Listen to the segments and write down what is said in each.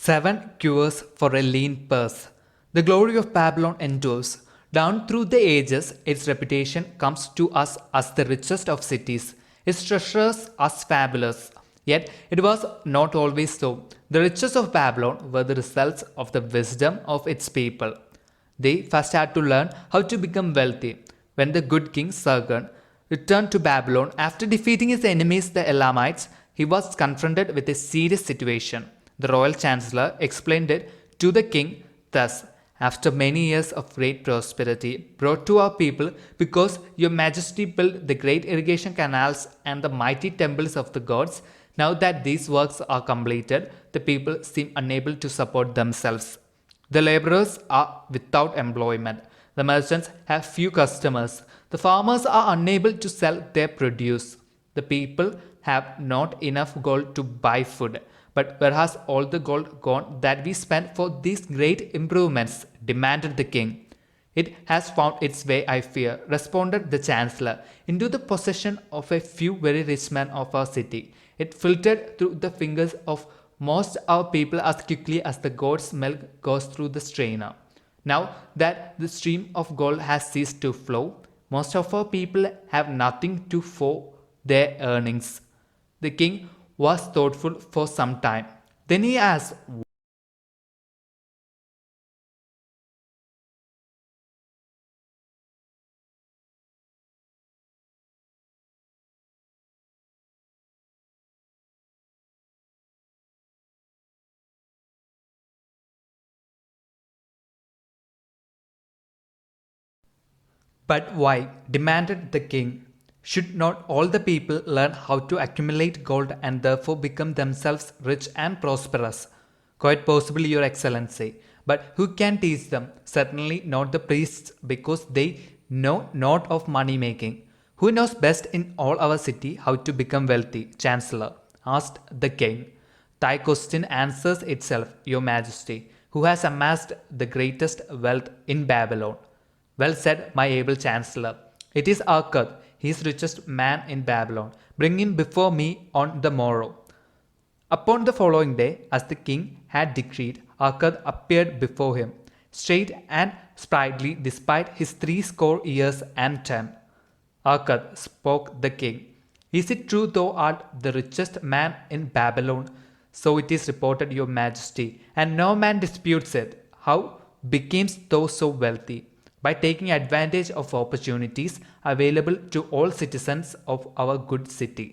7 cures for a lean purse. The glory of Babylon endures. Down through the ages, its reputation comes to us as the richest of cities, its treasures as fabulous. Yet, it was not always so. The riches of Babylon were the results of the wisdom of its people. They first had to learn how to become wealthy. When the good king Sargon returned to Babylon after defeating his enemies, the Elamites, he was confronted with a serious situation. The royal chancellor explained it to the king thus: "After many years of great prosperity brought to our people, because your majesty built the great irrigation canals and the mighty temples of the gods, now that these works are completed, the people seem unable to support themselves. The laborers are without employment. The merchants have few customers. The farmers are unable to sell their produce. The people have not enough gold to buy food. But where has all the gold gone that we spent for these great improvements?" demanded the king. "It has found its way, I fear," responded the chancellor, "into the possession of a few very rich men of our city. It filtered through the fingers of most our people as quickly as the goat's milk goes through the strainer. Now that the stream of gold has ceased to flow, most of our people have nothing to for their earnings." The king was thoughtful for some time. Then he asked, "But why?" demanded the king. "Should not all the people learn how to accumulate gold and therefore become themselves rich and prosperous?" "Quite possibly, Your Excellency. But who can teach them? Certainly not the priests, because they know not of money making." "Who knows best in all our city how to become wealthy, Chancellor?" asked the king. "Thy question answers itself, Your Majesty. Who has amassed the greatest wealth in Babylon?" "Well said, my able Chancellor. It is 𝖚, he is richest man in Babylon. Bring him before me on the morrow." Upon the following day, as the king had decreed, 𝖚 appeared before him, straight and sprightly despite his 80 years and 10. "𝖚," spoke the king, "is it true thou art the richest man in Babylon?" "So it is reported, Your Majesty, and no man disputes it." "How becamest thou so wealthy?" "By taking advantage of opportunities available to all citizens of our good city."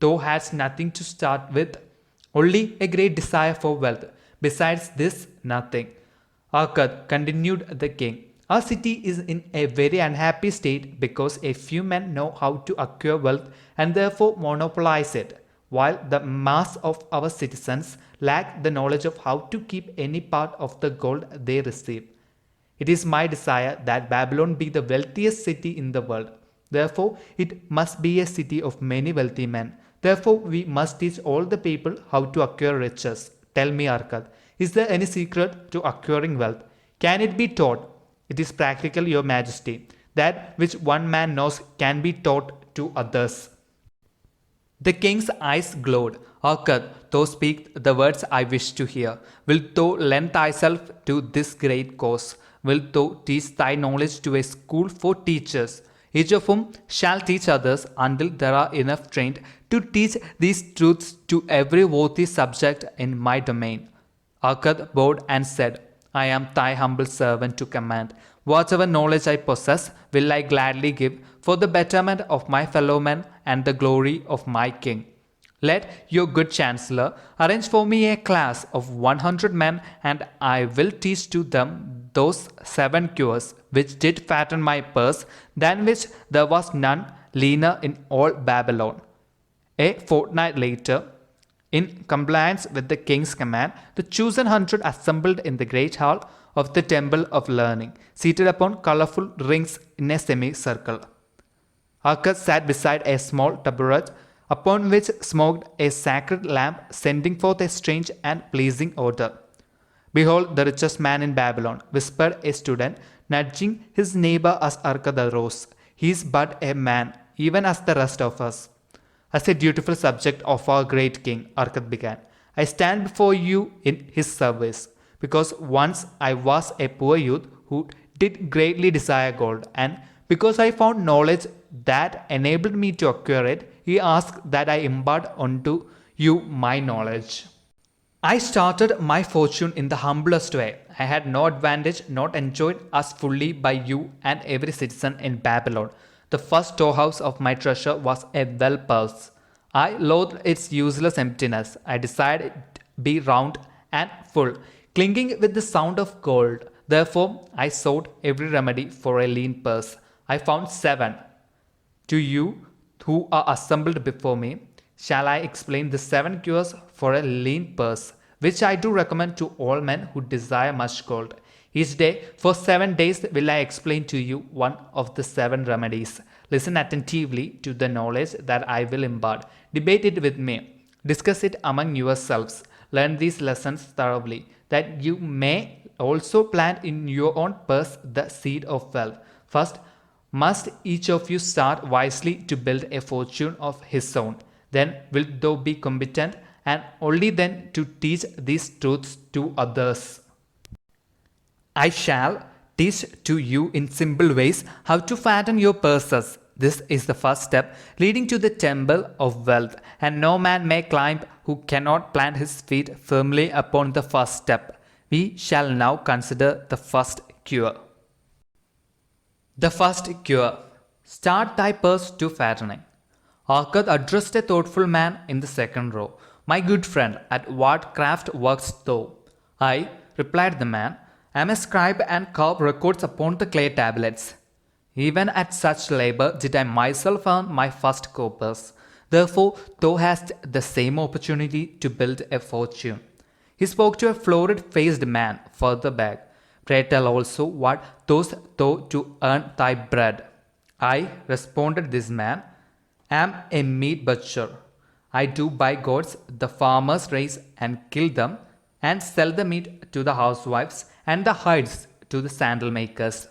"Thou hadst nothing to start with?" "Only a great desire for wealth. Besides this, nothing." "𝖚," continued the king, "our city is in a very unhappy state because a few men know how to acquire wealth and therefore monopolize it, while the mass of our citizens lack the knowledge of how to keep any part of the gold they receive. It is my desire that Babylon be the wealthiest city in the world. Therefore, it must be a city of many wealthy men. Therefore, we must teach all the people how to acquire riches. Tell me, 𝖚, is there any secret to acquiring wealth? Can it be taught?" "It is practical, Your Majesty. That which one man knows can be taught to others." The king's eyes glowed. "𝖚, thou speak the words I wish to hear. Wilt thou lend thyself to this great cause? Wilt thou teach thy knowledge to a school for teachers, each of whom shall teach others until there are enough trained to teach these truths to every worthy subject in my domain?" 𝖚 bowed and said, "I am thy humble servant to command. Whatever knowledge I possess will I gladly give for the betterment of my fellow men and the glory of my king. Let your good chancellor arrange for me a class of 100 men, and I will teach to them those 7 cures which did fatten my purse, than which there was none leaner in all Babylon." A fortnight later, in compliance with the king's command, the chosen 100 assembled in the great hall of the Temple of Learning, seated upon colorful rings in a semicircle. 𝖚 sat beside a small taburet, upon which smoked a sacred lamp, sending forth a strange and pleasing odor. "Behold the richest man in Babylon," whispered a student, nudging his neighbor as 𝖚 arose. "He is but a man, even as the rest of us." "As a dutiful subject of our great king," 𝖚 began, I stand before you in his service, because once I was a poor youth who did greatly desire gold, and because I found knowledge that enabled me to acquire it, he asked that I impart unto you my knowledge. I started my fortune in the humblest way. I had no advantage not enjoyed as fully by you and every citizen in Babylon. The first storehouse of my treasure was a well purse. I loathed its useless emptiness. I desired it be round and full, clinging with the sound of gold. Therefore, I sought every remedy for a lean purse. I found 7. To you who are assembled before me, shall I explain the 7 cures for a lean purse, which I do recommend to all men who desire much gold. Each day, for 7 days, will I explain to you one of the 7 remedies. Listen attentively to the knowledge that I will impart. Debate it with me. Discuss it among yourselves. Learn these lessons thoroughly, that you may also plant in your own purse the seed of wealth. First, must each of you start wisely to build a fortune of his own. Then wilt thou be competent, and only then to teach these truths to others. I shall teach to you in simple ways how to fatten your purses. This is the first step leading to the temple of wealth, and no man may climb who cannot plant his feet firmly upon the first step. We shall now consider the first cure. The first cure. Start thy purse to fattening. Arkad addressed a thoughtful man in the second row. My good friend, at what craft workest thou? I, replied the man, am a scribe and carve records upon the clay tablets. Even at such labor did I myself earn my first coppers. Therefore, thou hast the same opportunity to build a fortune. He spoke to a florid-faced man further back. Pray tell also what dost thou to earn thy bread? I, responded this man, am a meat butcher. I do buy goats the farmers raise and kill them, and sell the meat to the housewives and the hides to the sandal makers.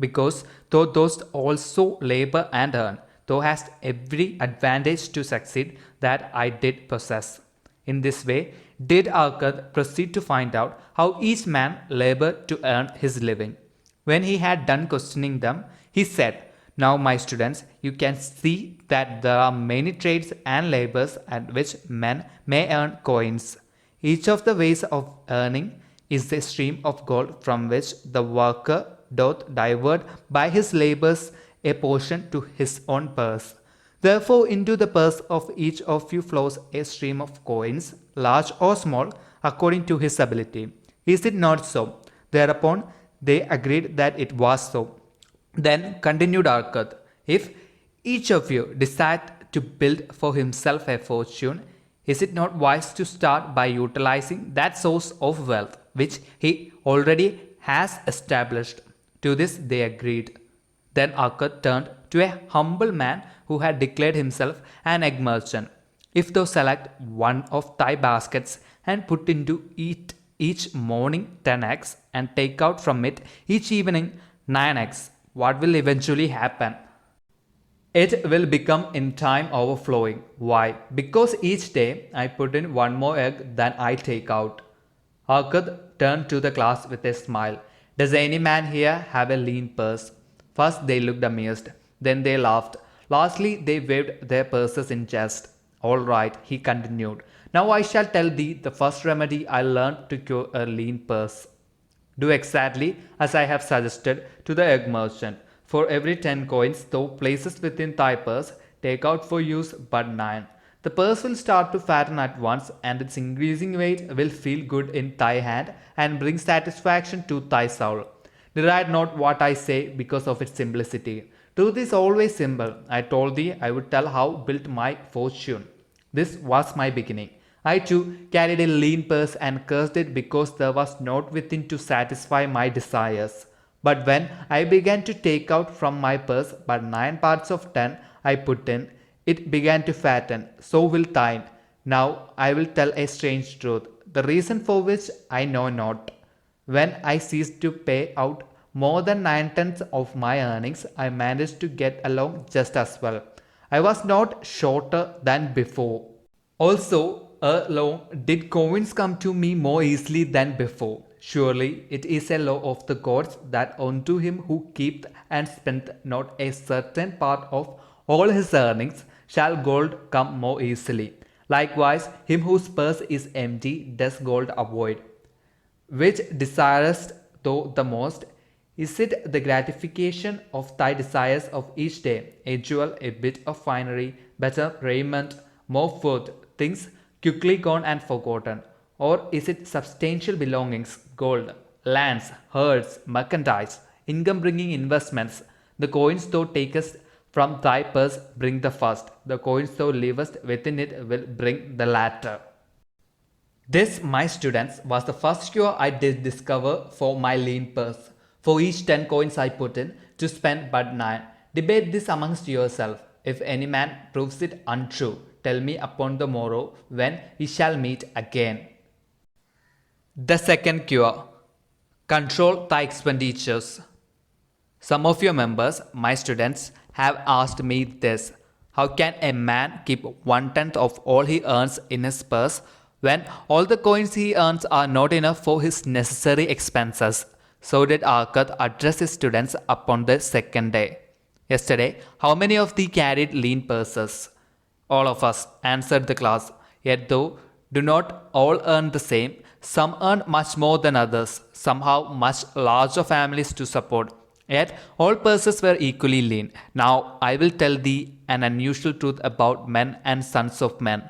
Because thou dost also labor and earn, thou hast every advantage to succeed that I did possess. In this way did Arkad proceed to find out how each man labored to earn his living. When he had done questioning them, he said, Now, my students, you can see that there are many trades and labors at which men may earn coins. Each of the ways of earning is a stream of gold from which the worker doth divert by his labors a portion to his own purse. Therefore, into the purse of each of you flows a stream of coins, large or small, according to his ability. Is it not so? Thereupon they agreed that it was so. Then continued Arkad, if each of you desired to build for himself a fortune, is it not wise to start by utilizing that source of wealth which he already has established? To this they agreed. Then Arkad turned to a humble man who had declared himself an egg merchant. If thou select one of thy baskets and put into it each morning 10 eggs and take out from it each evening 9 eggs, what will eventually happen? It will become in time overflowing. Why? Because each day I put in one more egg than I take out. Arkad turned to the class with a smile. Does any man here have a lean purse? First they looked amused, then they laughed. Lastly they waved their purses in jest. All right, he continued. Now I shall tell thee the first remedy I learned to cure a lean purse. Do exactly as I have suggested to the egg merchant. For every 10 coins thou placest within thy purse, take out for use but 9. The purse will start to fatten at once, and its increasing weight will feel good in thy hand and bring satisfaction to thy soul. Deride not what I say because of its simplicity. Truth is always simple. I told thee I would tell how built my fortune. This was my beginning. I too carried a lean purse and cursed it because there was naught within to satisfy my desires. But when I began to take out from my purse but 9 parts of 10 I put in, it began to fatten. So will thine. Now I will tell a strange truth, the reason for which I know not. When I ceased to pay out more than 9/10 of my earnings, I managed to get along just as well. I was not shorter than before. Also, long did coins come to me more easily than before. Surely it is a law of the gods that unto him who keepeth and spendeth not a certain part of all his earnings shall gold come more easily. Likewise, him whose purse is empty does gold avoid. Which desirest thou the most? Is it the gratification of thy desires of each day, a jewel, a bit of finery, better raiment, more food, things quickly gone and forgotten? Or is it substantial belongings, gold, lands, herds, merchandise, income-bringing investments? The coins thou takest from thy purse bring the first, the coins thou leavest within it will bring the latter. This, my students, was the first cure I did discover for my lean purse. For each 10 coins I put in, to spend but 9. Debate this amongst yourself. If any man proves it untrue, tell me upon the morrow when we shall meet again. The second cure. Control thy expenditures. Some of your members, my students, have asked me this. How can a man keep 1/10 of all he earns in his purse when all the coins he earns are not enough for his necessary expenses? So did Arkath address his students upon the second day. Yesterday, how many of thee carried lean purses? All of us, answered the class. Yet though do not all earn the same, some earn much more than others, somehow much larger families to support. Yet all purses were equally lean. Now I will tell thee an unusual truth about men and sons of men.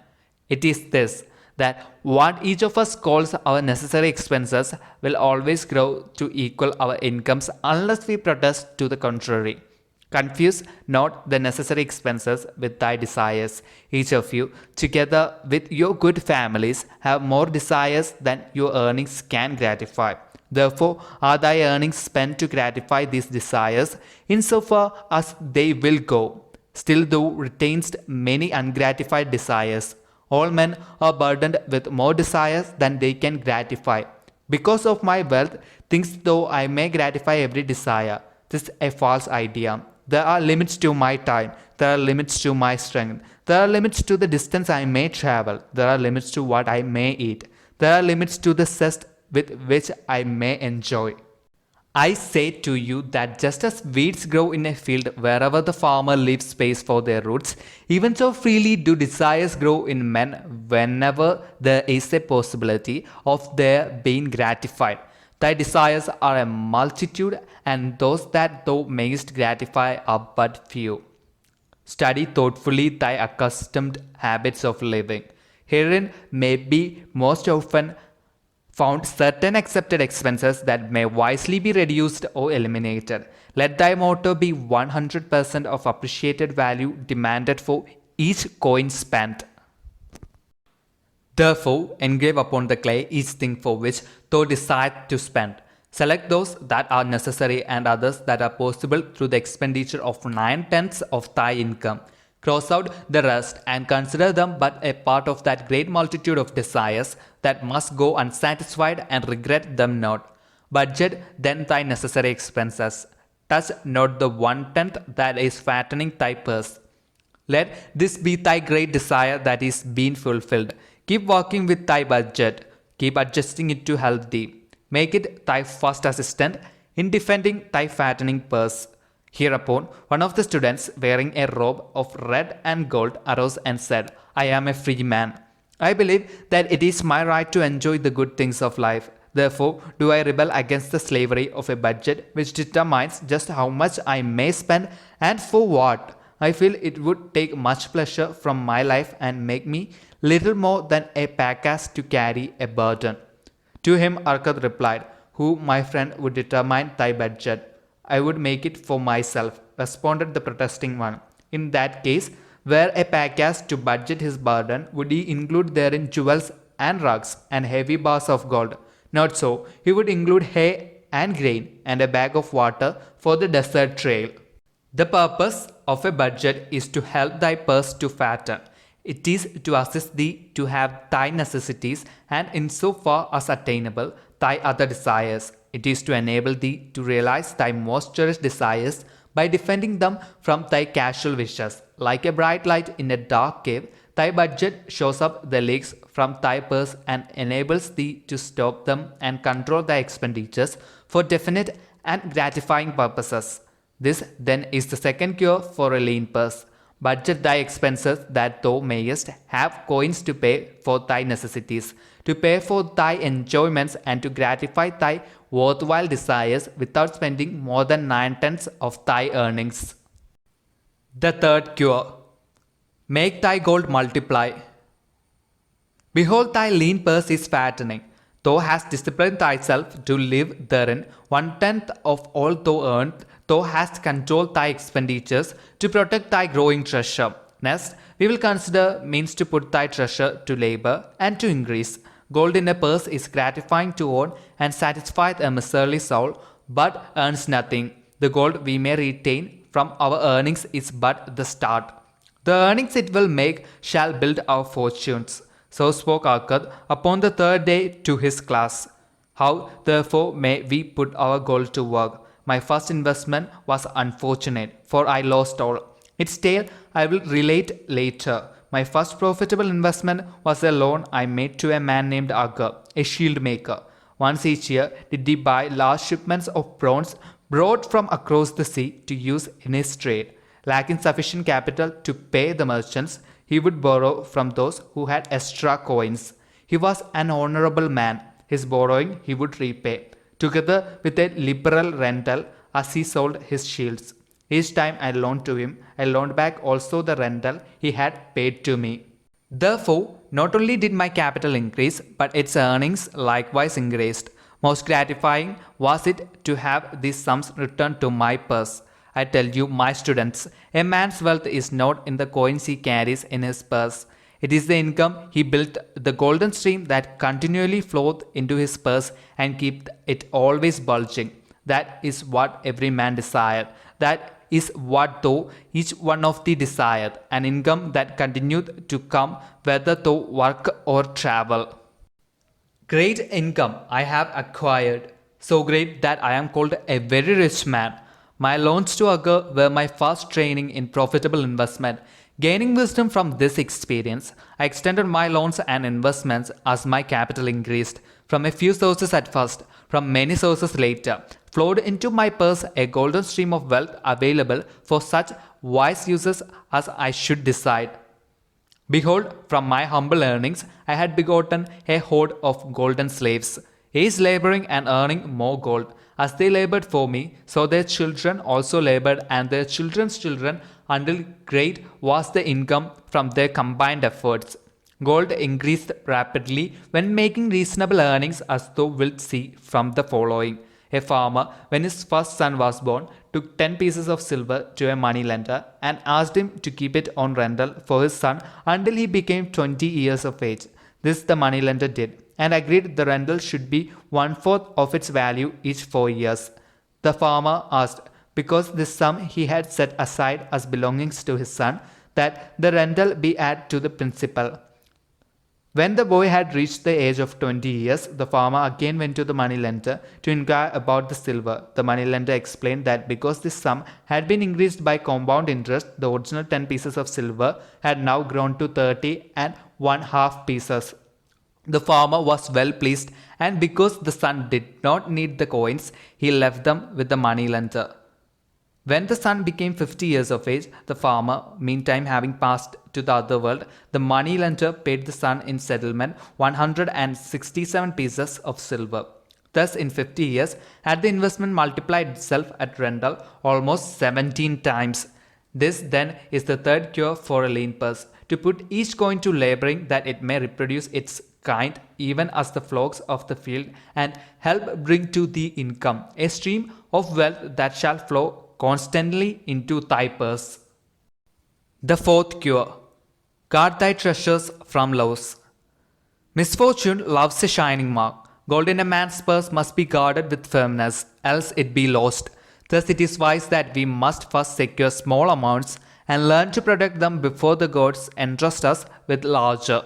It is this, that what each of us calls our necessary expenses will always grow to equal our incomes unless we protest to the contrary. Confuse not the necessary expenses with thy desires. Each of you, together with your good families, have more desires than your earnings can gratify. Therefore are thy earnings spent to gratify these desires, insofar as they will go. Still thou retainest many ungratified desires. All men are burdened with more desires than they can gratify. Because of my wealth, thinkst thou I may gratify every desire? This is a false idea. There are limits to my time. There are limits to my strength. There are limits to the distance I may travel. There are limits to what I may eat. There are limits to the zest with which I may enjoy. I say to you that just as weeds grow in a field wherever the farmer leaves space for their roots, even so freely do desires grow in men whenever there is a possibility of their being gratified. Thy desires are a multitude, and those that thou mayest gratify are but few. Study thoughtfully thy accustomed habits of living. Herein may be most often found certain accepted expenses that may wisely be reduced or eliminated. Let thy motto be 100% of appreciated value demanded for each coin spent. Therefore, engrave upon the clay each thing for which thou desire to spend. Select those that are necessary and others that are possible through the expenditure of 9/10 of thy income. Cross out the rest and consider them but a part of that great multitude of desires that must go unsatisfied, and regret them not. Budget then thy necessary expenses. Touch not the 1/10 that is fattening thy purse. Let this be thy great desire that is being fulfilled. Keep working with thy budget. Keep adjusting it to help thee. Make it thy first assistant in defending thy fattening purse. Hereupon, one of the students, wearing a robe of red and gold, arose and said, I am a free man. I believe that it is my right to enjoy the good things of life. Therefore, do I rebel against the slavery of a budget which determines just how much I may spend and for what. I feel it would take much pleasure from my life and make me little more than a packass to carry a burden. To him Arkath replied, Who, my friend, would determine thy budget? I would make it for myself, responded the protesting one. In that case, were a packass to budget his burden, would he include therein jewels and rugs and heavy bars of gold? Not so. He would include hay and grain and a bag of water for the desert trail. The purpose of a budget is to help thy purse to fatten. It is to assist thee to have thy necessities and, insofar as attainable, thy other desires. It is to enable thee to realize thy most cherished desires by defending them from thy casual wishes. Like a bright light in a dark cave, thy budget shows up the leaks from thy purse and enables thee to stop them and control thy expenditures for definite and gratifying purposes. This then is the second cure for a lean purse. Budget thy expenses that thou mayest have coins to pay for thy necessities, to pay for thy enjoyments, and to gratify thy worthwhile desires without spending more than 9/10 of thy earnings. The third cure. Make thy gold multiply. Behold, thy lean purse is fattening. Thou hast disciplined thyself to live therein 1/10 of all thou earnest. Thou hast controlled thy expenditures to protect thy growing treasure. Next, we will consider means to put thy treasure to labor and to increase. Gold in a purse is gratifying to own and satisfies a miserly soul, but earns nothing. The gold we may retain from our earnings is but the start. The earnings it will make shall build our fortunes. So spoke Arkad upon the third day to his class. How therefore may we put our gold to work? My first investment was unfortunate, for I lost all. Its tale I will relate later. My first profitable investment was a loan I made to a man named Agar, a shield maker. Once each year did he buy large shipments of bronze brought from across the sea to use in his trade. Lacking sufficient capital to pay the merchants, he would borrow from those who had extra coins. He was an honorable man. His borrowing he would repay, together with a liberal rental as he sold his shields. Each time I loaned to him, I loaned back also the rental he had paid to me. Therefore, not only did my capital increase, but its earnings likewise increased. Most gratifying was it to have these sums returned to my purse. I tell you, my students, a man's wealth is not in the coins he carries in his purse. It is the income he built, the golden stream that continually flowed into his purse and kept it always bulging. That is what every man desired. That is what though each one of thee desired, an income that continued to come whether thou work or travel. Great income I have acquired, so great that I am called a very rich man. My loans to Agar were my first training in profitable investment. Gaining wisdom from this experience, I extended my loans and investments as my capital increased. From a few sources at first, from many sources later, flowed into my purse a golden stream of wealth available for such wise uses as I should decide. Behold, from my humble earnings, I had begotten a horde of golden slaves, each laboring and earning more gold. As they labored for me, so their children also labored, and their children's children, until great was the income from their combined efforts. Gold increased rapidly when making reasonable earnings, as thou wilt see from the following. A farmer, when his first son was born, took 10 pieces of silver to a moneylender and asked him to keep it on rental for his son until he became 20 years of age. This the moneylender did, and agreed the rental should be 1/4 of its value each 4 years. The farmer asked, because this sum he had set aside as belongings to his son, that the rental be added to the principal. When the boy had reached the age of 20 years, the farmer again went to the moneylender to inquire about the silver. The moneylender explained that because this sum had been increased by compound interest, the original 10 pieces of silver had now grown to 30½ pieces. The farmer was well pleased, and because the son did not need the coins, he left them with the moneylender. When the son became 50 years of age, the farmer, meantime having passed to the other world, the moneylender paid the son in settlement 167 pieces of silver. Thus, in 50 years, had the investment multiplied itself at rental almost 17 times. This then is the third cure for a lean purse, to put each coin to laboring that it may reproduce its kind even as the flocks of the field, and help bring to thee income, a stream of wealth that shall flow constantly into thy purse. The fourth cure. Guard thy treasures from loss. Misfortune loves a shining mark. Gold in a man's purse must be guarded with firmness, else it be lost. Thus it is wise that we must first secure small amounts and learn to protect them before the gods entrust us with larger.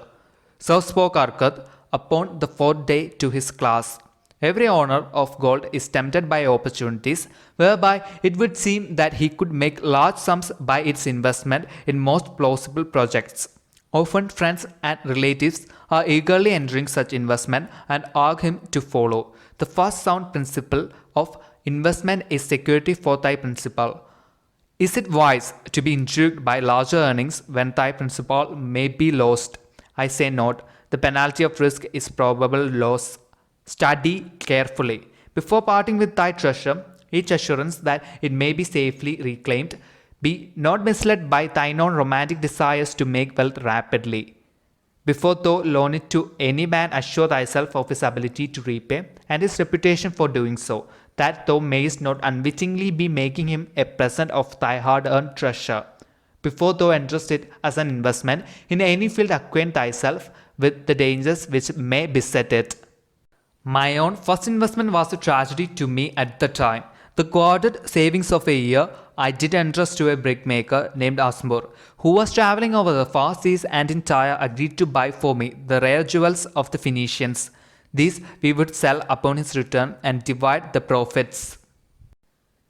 So spoke Arkad upon the fourth day to his class. Every owner of gold is tempted by opportunities whereby it would seem that he could make large sums by its investment in most plausible projects. Often friends and relatives are eagerly entering such investment and urge him to follow. The first sound principle of investment is security for thy principal. Is it wise to be intrigued by larger earnings when thy principal may be lost? I say not. The penalty of risk is probable loss. Study carefully. Before parting with thy treasure, each assurance that it may be safely reclaimed. Be not misled by thine own romantic desires to make wealth rapidly. Before thou loan it to any man, assure thyself of his ability to repay and his reputation for doing so, that thou mayest not unwittingly be making him a present of thy hard-earned treasure. Before thou entrust it as an investment in any field, acquaint thyself with the dangers which may beset it. My own first investment was a tragedy to me at the time. The guarded savings of a year I did entrust to a brickmaker named Asmur, who was travelling over the far seas and in Tyre agreed to buy for me the rare jewels of the Phoenicians. These we would sell upon his return and divide the profits.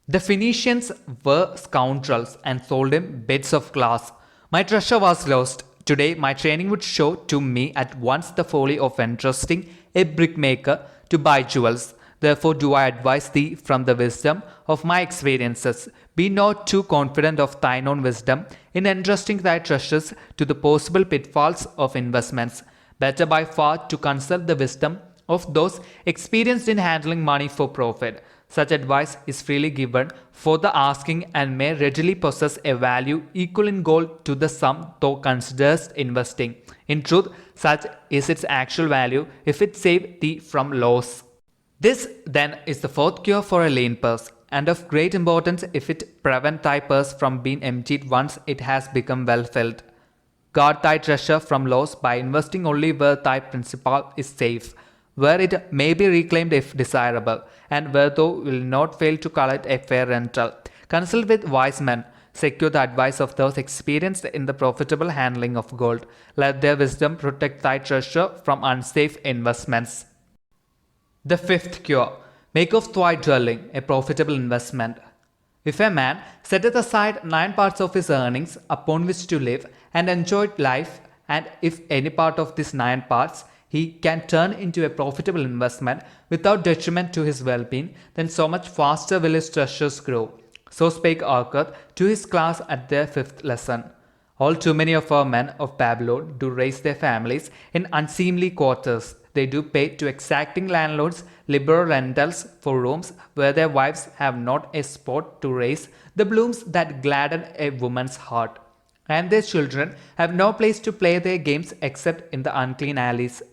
The Phoenicians were scoundrels and sold him bits of glass. My treasure was lost. Today my training would show to me at once the folly of entrusting a brickmaker to buy jewels. Therefore do I advise thee from the wisdom of my experiences. Be not too confident of thine own wisdom in entrusting thy treasures to the possible pitfalls of investments. Better by far to consult the wisdom of those experienced in handling money for profit. Such advice is freely given for the asking and may readily possess a value equal in gold to the sum thou considerest investing. In truth, such is its actual value if it save thee from loss. This, then, is the fourth cure for a lean purse, and of great importance if it prevent thy purse from being emptied once it has become well filled. Guard thy treasure from loss by investing only where thy principal is safe, where it may be reclaimed if desirable, and where thou wilt not fail to collect a fair rental. Consult with wise men. Secure the advice of those experienced in the profitable handling of gold. Let their wisdom protect thy treasure from unsafe investments. The fifth cure. Make of thy dwelling a profitable investment. If a man setteth aside 9 parts of his earnings upon which to live and enjoy life, and if any part of these 9 parts he can turn into a profitable investment without detriment to his well-being, then so much faster will his treasures grow. So spake Arthur to his class at their 5th lesson. All too many of our men of Babylon do raise their families in unseemly quarters. They do pay to exacting landlords liberal rentals for rooms where their wives have not a spot to raise the blooms that gladden a woman's heart, and their children have no place to play their games except in the unclean alleys.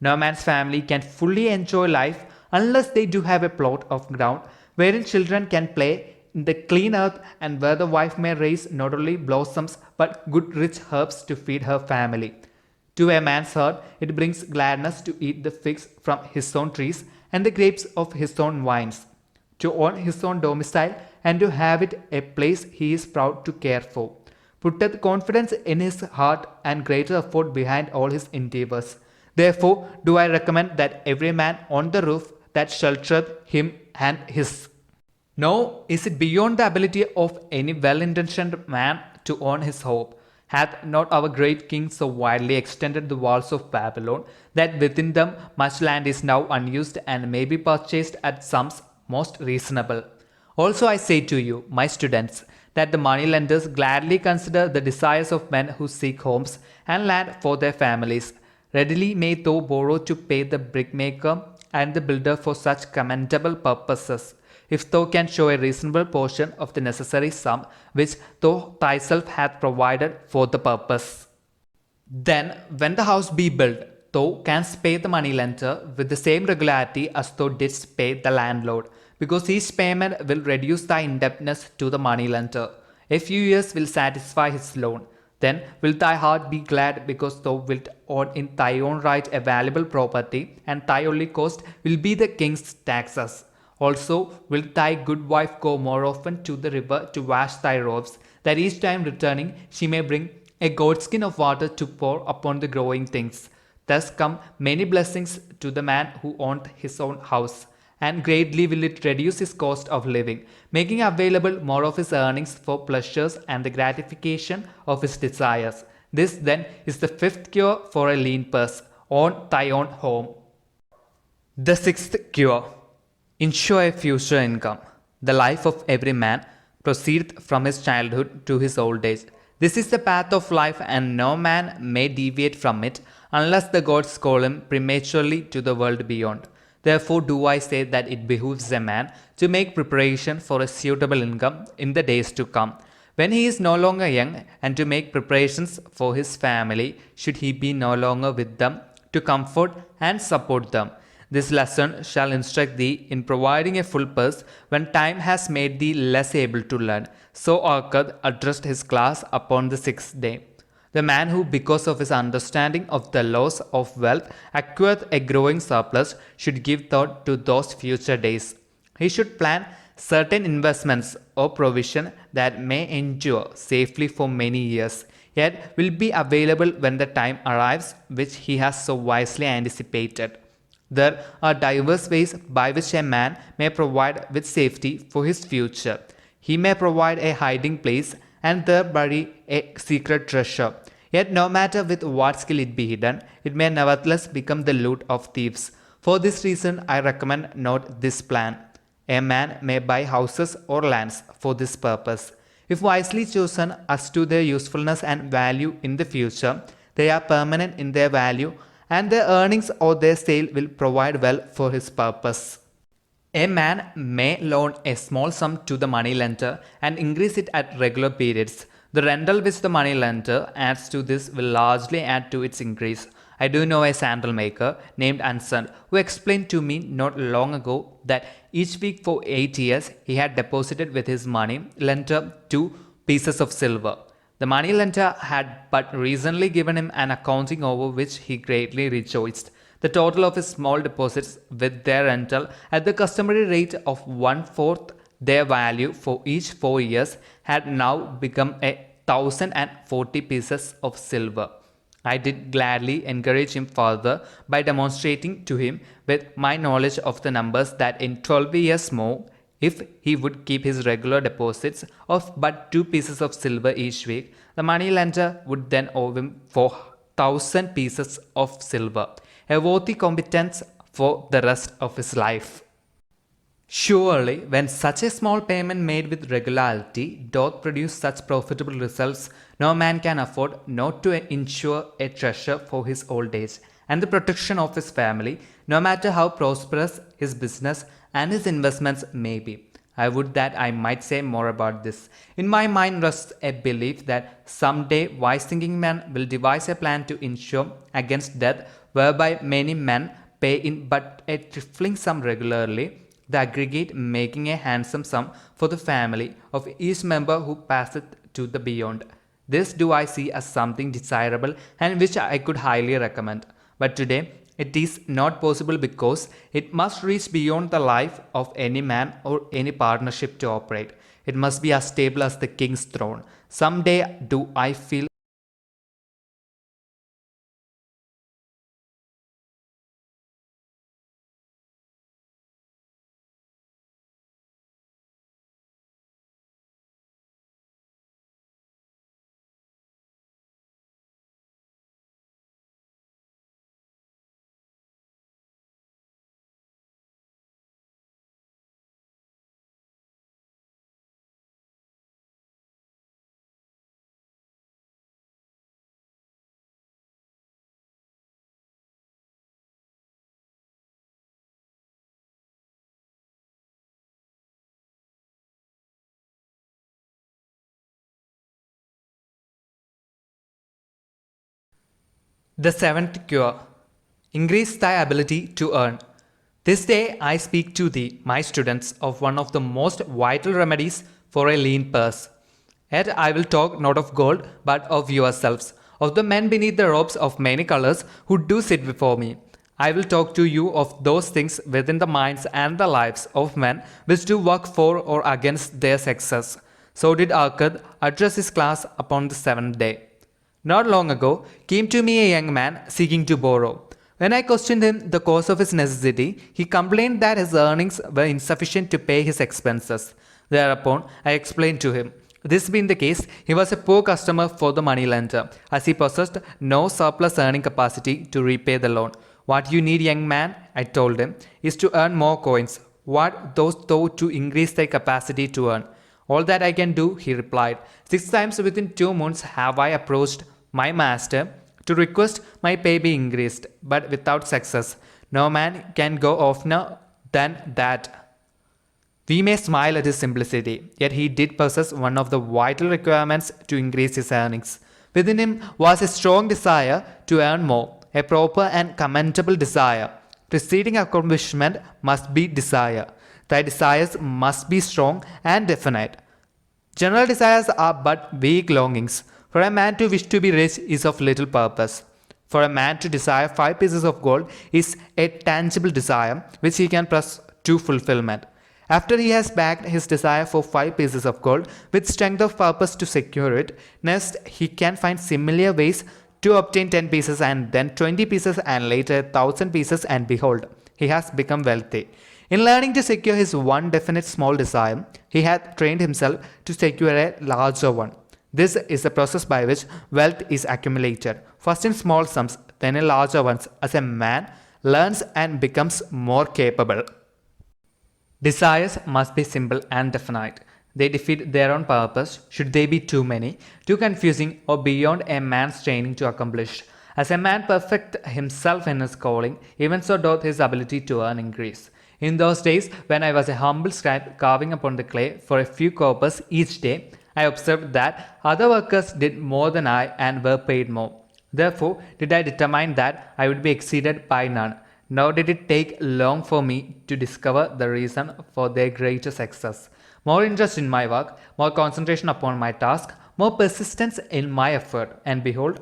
No man's family can fully enjoy life unless they do have a plot of ground wherein children can play in the clean earth, and where the wife may raise not only blossoms but good rich herbs to feed her family. To a man's heart it brings gladness to eat the figs from his own trees and the grapes of his own vines, to own his own domicile and to have it a place he is proud to care for. Putteth confidence in his heart and greater effort behind all his endeavours. Therefore do I recommend that every man on the roof that sheltereth him and his. Nor is it beyond the ability of any well-intentioned man to own his hope. Hath not our great king so widely extended the walls of Babylon, that within them much land is now unused and may be purchased at sums most reasonable? Also I say to you, my students, that the moneylenders gladly consider the desires of men who seek homes and land for their families. Readily may thou borrow to pay the brickmaker and the builder for such commendable purposes, if thou can show a reasonable portion of the necessary sum which thou thyself hath provided for the purpose. Then, when the house be built, thou canst pay the moneylender with the same regularity as thou didst pay the landlord, because each payment will reduce thy indebtedness to the moneylender. A few years will satisfy his loan. Then will thy heart be glad, because thou wilt own in thy own right a valuable property, and thy only cost will be the king's taxes. Also will thy good wife go more often to the river to wash thy robes, that each time returning she may bring a goatskin of water to pour upon the growing things. Thus come many blessings to the man who owned his own house, and greatly will it reduce his cost of living, making available more of his earnings for pleasures and the gratification of his desires. This then is the fifth cure for a lean purse. On thy own home. The sixth cure. Ensure a future income. The life of every man proceedeth from his childhood to his old age. This is the path of life, and no man may deviate from it unless the gods call him prematurely to the world beyond. Therefore do I say that it behooves a man to make preparation for a suitable income in the days to come, when he is no longer young, and to make preparations for his family should he be no longer with them, to comfort and support them. This lesson shall instruct thee in providing a full purse when time has made thee less able to learn. So Arkad addressed his class upon the sixth day. The man who, because of his understanding of the laws of wealth, acquireth a growing surplus, should give thought to those future days. He should plan certain investments or provision that may endure safely for many years, yet will be available when the time arrives which he has so wisely anticipated. There are diverse ways by which a man may provide with safety for his future. He may provide a hiding place and there bury a secret treasure. Yet no matter with what skill it be hidden, it may nevertheless become the loot of thieves. For this reason I recommend not this plan. A man may buy houses or lands for this purpose. If wisely chosen as to their usefulness and value in the future, they are permanent in their value, and their earnings or their sale will provide well for his purpose. A man may loan a small sum to the money lender and increase it at regular periods. The rental which the money lender adds to this will largely add to its increase. I do know a sandal maker named Anson who explained to me not long ago that each week for 8 years he had deposited with his money lender 2 pieces of silver. The money lender had but recently given him an accounting over which he greatly rejoiced. The total of his small deposits with their rental at the customary rate of 1/4 their value for each 4 years had now become 1,040 pieces of silver. I did gladly encourage him further by demonstrating to him with my knowledge of the numbers that in 12 years more, if he would keep his regular deposits of but 2 pieces of silver each week, the money lender would then owe him 4,000 pieces of silver, a worthy competence for the rest of his life. Surely, when such a small payment made with regularity doth produce such profitable results, no man can afford not to insure a treasure for his old age and the protection of his family, no matter how prosperous his business and his investments may be. I would that I might say more about this. In my mind rests a belief that someday wise thinking men will devise a plan to insure against death, whereby many men pay in but a trifling sum regularly, the aggregate making a handsome sum for the family of each member who passeth to the beyond. This do I see as something desirable and which I could highly recommend. But today it is not possible because it must reach beyond the life of any man or any partnership to operate. It must be as stable as the king's throne. Someday do I feel the seventh cure. Increase thy ability to earn. This day I speak to thee, my students, of one of the most vital remedies for a lean purse. Yet I will talk not of gold, but of yourselves, of the men beneath the robes of many colors who do sit before me. I will talk to you of those things within the minds and the lives of men which do work for or against their success. So did Arkad address his class upon the seventh day. Not long ago came to me a young man seeking to borrow. When I questioned him the cause of his necessity, he complained that his earnings were insufficient to pay his expenses. Thereupon I explained to him, This being the case, he was a poor customer for the moneylender, as he possessed no surplus earning capacity to repay the loan. What you need, young man, I told him, is to earn more coins. What those thought to increase their capacity to earn. All that I can do, he replied. 6 times within 2 months have I approached my master to request my pay be increased, but without success. No man can go oftener than that. We may smile at his simplicity, yet he did possess one of the vital requirements to increase his earnings. Within him was a strong desire to earn more, a proper and commendable desire. Preceding accomplishment must be desire. Thy desires must be strong and definite. General desires are but vague longings. For a man to wish to be rich is of little purpose. For a man to desire 5 pieces of gold is a tangible desire which he can press to fulfillment. After he has backed his desire for 5 pieces of gold with strength of purpose to secure it, next he can find similar ways to obtain 10 pieces and then 20 pieces and later 1,000 pieces, and behold, he has become wealthy. In learning to secure his one definite small desire, he hath trained himself to secure a larger one. This is the process by which wealth is accumulated, first in small sums, then in larger ones, as a man learns and becomes more capable. Desires must be simple and definite. They defeat their own purpose should they be too many, too confusing, or beyond a man's training to accomplish. As a man perfect himself in his calling, even so doth his ability to earn increase. In those days, when I was a humble scribe carving upon the clay for a few coppers each day, I observed that other workers did more than I and were paid more. Therefore, did I determine that I would be exceeded by none. Nor did it take long for me to discover the reason for their greater success. More interest in my work, more concentration upon my task, more persistence in my effort, and behold,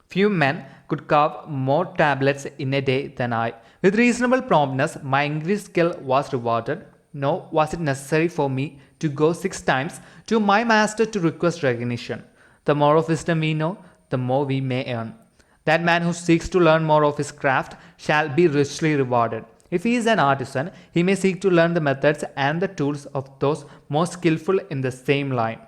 few men could carve more tablets in a day than I. With reasonable promptness, my increased skill was rewarded, nor was it necessary for me to go 6 times to my master to request recognition. The more of wisdom we know, the more we may earn. That man who seeks to learn more of his craft shall be richly rewarded. If he is an artisan, he may seek to learn the methods and the tools of those more skillful in the same line.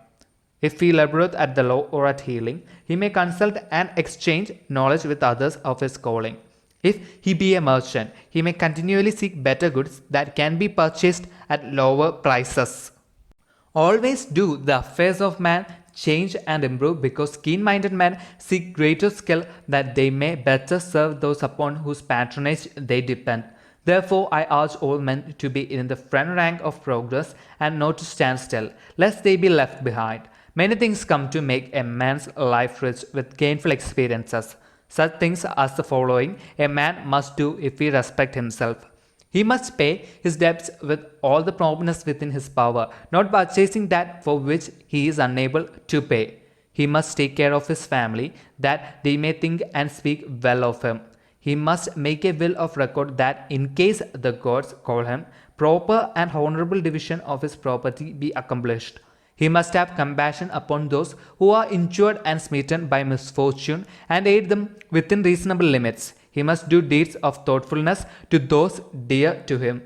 If he laboureth at the law or at healing, he may consult and exchange knowledge with others of his calling. If he be a merchant, he may continually seek better goods that can be purchased at lower prices. Always do the affairs of man change and improve, because keen-minded men seek greater skill that they may better serve those upon whose patronage they depend. Therefore, I urge all men to be in the front rank of progress and not to stand still, lest they be left behind. Many things come to make a man's life rich with gainful experiences. Such things as the following a man must do if he respect himself. He must pay his debts with all the promptness within his power, not purchasing that for which he is unable to pay. He must take care of his family, that they may think and speak well of him. He must make a will of record that in case the gods call him, proper and honorable division of his property be accomplished. He must have compassion upon those who are injured and smitten by misfortune and aid them within reasonable limits. He must do deeds of thoughtfulness to those dear to him.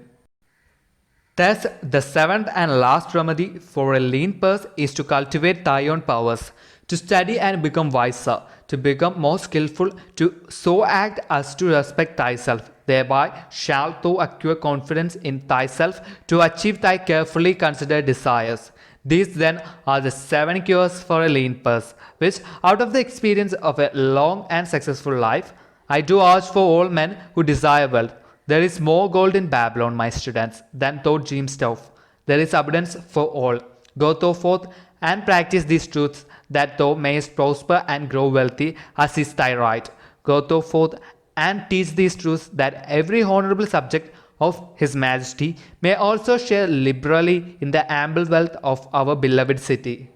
Thus, the 7th and last remedy for a lean purse is to cultivate thy own powers, to study and become wiser, to become more skillful, to so act as to respect thyself. Thereby shalt thou acquire confidence in thyself to achieve thy carefully considered desires. These then are the 7 cures for a lean purse, which, out of the experience of a long and successful life, I do urge for all men who desire wealth. There is more gold in Babylon, my students, than thou dreamest of. There is abundance for all. Go thou forth and practice these truths, that thou mayest prosper and grow wealthy, as is thy right. Go thou forth and teach these truths, that every honourable subject of His Majesty may also share liberally in the ample wealth of our beloved city.